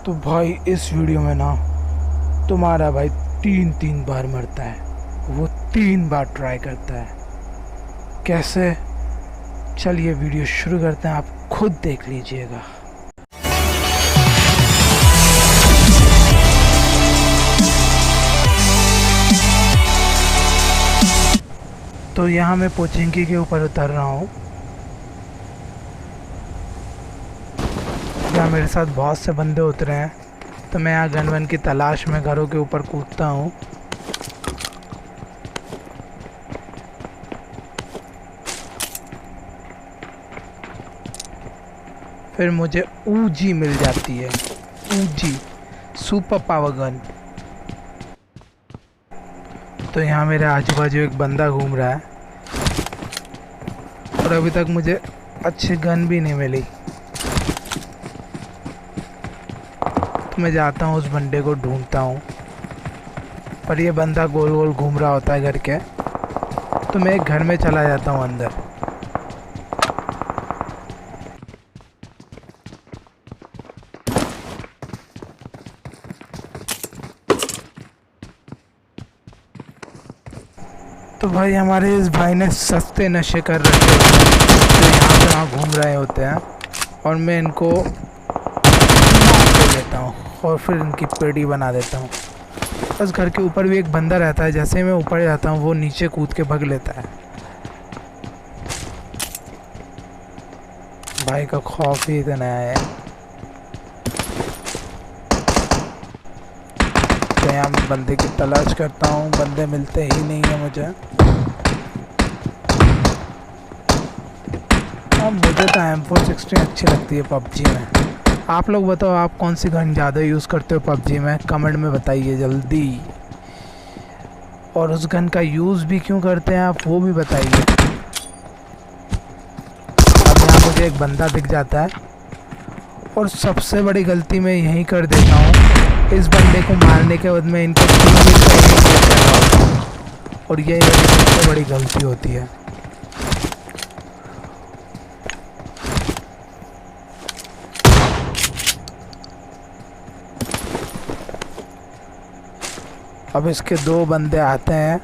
तो भाई इस वीडियो में ना तुम्हारा भाई तीन बार मरता है, वो 3 बार ट्राई करता है। कैसे? चलिए वीडियो शुरू करते हैं, आप खुद देख लीजिएगा। तो यहाँ मैं पोचिंकी के ऊपर उतर रहा हूँ। यहाँ मेरे साथ बहुत से बंदे उतरे हैं, तो मैं यहाँ गन वन की तलाश में घरों के ऊपर कूदता हूँ। फिर मुझे ऊजी मिल जाती है, ऊजी सुपर पावर गन। तो यहाँ मेरे आजू बाजू एक बंदा घूम रहा है और अभी तक मुझे अच्छी गन भी नहीं मिली। तो मैं जाता हूँ उस बंदे को ढूंढता हूँ, पर ये बंदा गोल गोल घूम रहा होता है घर के। तो मैं एक घर में चला जाता हूँ अंदर। तो भाई हमारे इस भाई ने सस्ते नशे कर रखे होते हैं, तो यहाँ पे वहाँ घूम रहे होते हैं और मैं इनको मार दे देता हूँ और फिर इनकी पेटी बना देता हूँ। बस घर के ऊपर भी एक बंदा रहता है, जैसे ही मैं ऊपर जाता हूँ वो नीचे कूद के भाग लेता है। भाई का खौफ ही इतना है। तो यहाँ मैं बंदे की तलाश करता हूँ, बंदे मिलते ही नहीं है मुझे। अब मुझे तो M416 अच्छी लगती है पबजी में। आप लोग बताओ, आप कौन सी गन ज़्यादा यूज़ करते हो पबजी में? कमेंट में बताइए जल्दी। और उस गन का यूज़ भी क्यों करते हैं आप, वो भी बताइए। अब यहाँ मुझे एक बंदा दिख जाता है और सबसे बड़ी गलती मैं यही कर देता हूँ, इस बंदे को मारने के बाद मैं इनको और यही मेरी सबसे बड़ी गलती होती है। अब इसके 2 बंदे आते हैं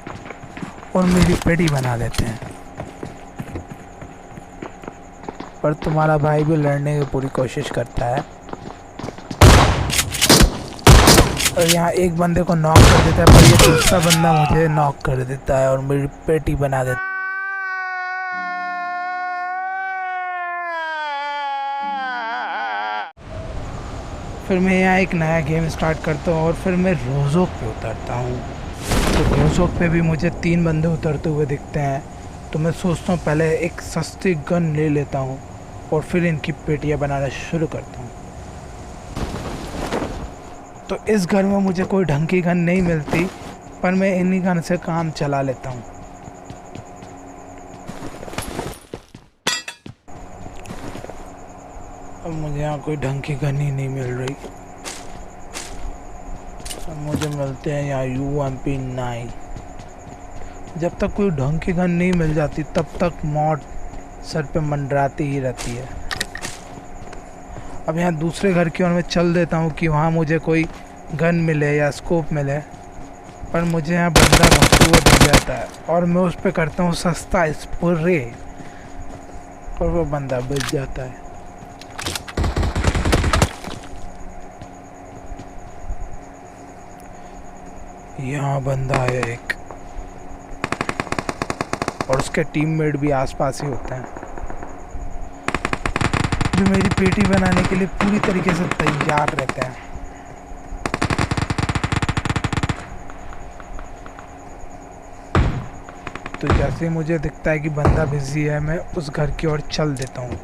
और मेरी पेटी बना देते हैं, पर तुम्हारा भाई भी लड़ने की पूरी कोशिश करता है और यहाँ एक बंदे को नॉक कर देता है, पर ये दूसरा बंदा मुझे नॉक कर देता है और मेरी पेटी बना देता है। फिर मैं यहाँ एक नया गेम स्टार्ट करता हूँ और फिर मैं रोज़ोक पे उतरता हूँ। तो रोज़ोक पे भी मुझे 3 बंदे उतरते हुए दिखते हैं, तो मैं सोचता हूँ पहले एक सस्ती गन ले लेता हूँ और फिर इनकी पेटियाँ बनाना शुरू करता हूँ। तो इस घर में मुझे कोई ढंग की गन नहीं मिलती, पर मैं इन्हीं गन से काम चला लेता हूँ। अब मुझे यहाँ कोई ढंग की गन ही नहीं मिल रही, तो मुझे मिलते हैं यहाँ UMP9। जब तक कोई ढंग की गन नहीं मिल जाती तब तक मौत सर पे मंडराती ही रहती है। अब यहाँ दूसरे घर की ओर मैं चल देता हूँ कि वहाँ मुझे कोई गन मिले या स्कोप मिले, पर मुझे यहाँ बंदा भागते हुए दिख जाता है और मैं उस पर करता हूँ सस्ता स्प्रे और वो बंदा बच जाता है। यहाँ बंदा है एक और उसके टीममेट भी आसपास ही होते हैं, जो मेरी पेटी बनाने के लिए पूरी तरीके से तैयार रहते हैं। तो जैसे ही मुझे दिखता है कि बंदा बिजी है, मैं उस घर की ओर चल देता हूँ।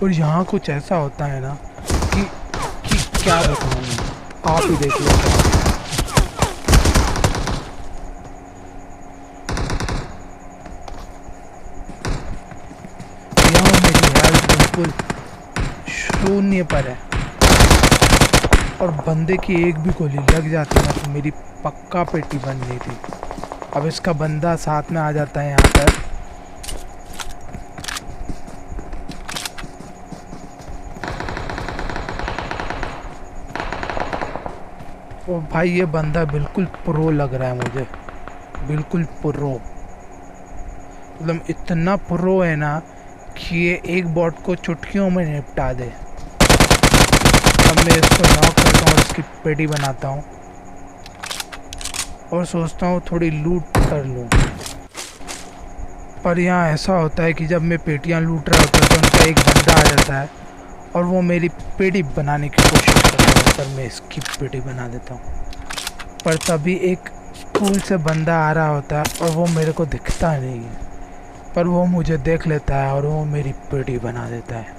और यहाँ कुछ ऐसा होता है ना कि क्या बताऊँ, आप ही देख लो। यहाँ मेरी हेल्थ बिल्कुल शून्य पर है और बंदे की एक भी गोली लग जाती है तो मेरी पक्का पेटी बननी थी। अब इसका बंदा साथ में आ जाता है यहाँ पर ओ भाई ये बंदा बिल्कुल प्रो लग रहा है मुझे, बिल्कुल प्रो। मतलब इतना प्रो है ना कि ये एक बॉट को चुटकियों में निपटा दे। अब मैं इसको नॉक करता हूँ और इसकी पेटी बनाता हूँ और सोचता हूँ थोड़ी लूट कर लूँ। पर यहाँ ऐसा होता है कि जब मैं पेटियाँ लूट रहा होता है तो उनका एक बंदा आ जाता है और वो मेरी पेटी बनाने की कोशिश करता है, पर मैं इसकी पेटी बना देता हूँ। पर तभी एक स्कूल से बंदा आ रहा होता है और वो मेरे को दिखता नहीं है, पर वो मुझे देख लेता है और वो मेरी पेटी बना देता है।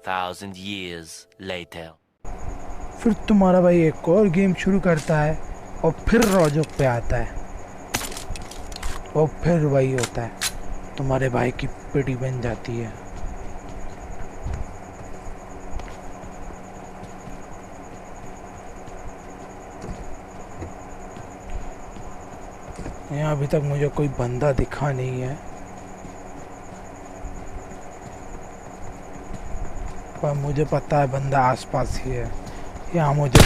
Thousand years later. फिर तुम्हारा भाई एक और गेम शुरू करता है और फिर रोजोक पे आता है और फिर वही होता है, तुम्हारे भाई की पेटी बन जाती है। यहाँ अभी तक मुझे कोई बंदा दिखा नहीं है, पर मुझे पता है बंदा आसपास ही है। यहाँ मुझे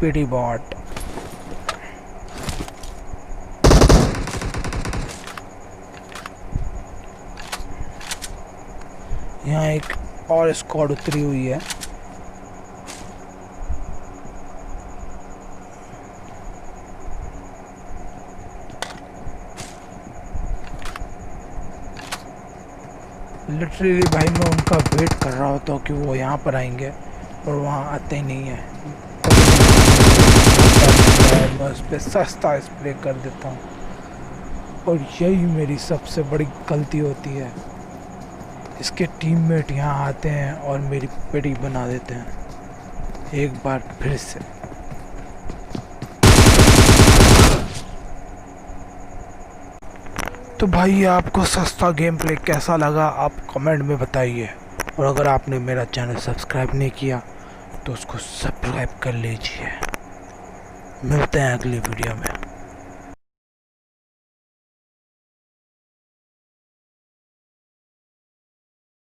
पीटी बॉट। यहाँ एक और स्क्वाड उतरी हुई है। लिटरली भाई मैं उनका वेट कर रहा होता हूँ कि वो यहाँ पर आएंगे और वहाँ आते ही नहीं है। मैं उस पर सस्ता स्प्रे कर देता हूँ और यही मेरी सबसे बड़ी गलती होती है। इसके टीममेट यहाँ आते हैं और मेरी पेटी बना देते हैं एक बार फिर से। तो भाई आपको सस्ता गेम प्ले कैसा लगा आप कमेंट में बताइए, और अगर आपने मेरा चैनल सब्सक्राइब नहीं किया तो उसको सब्सक्राइब कर लीजिए। मिलते हैं अगली वीडियो में।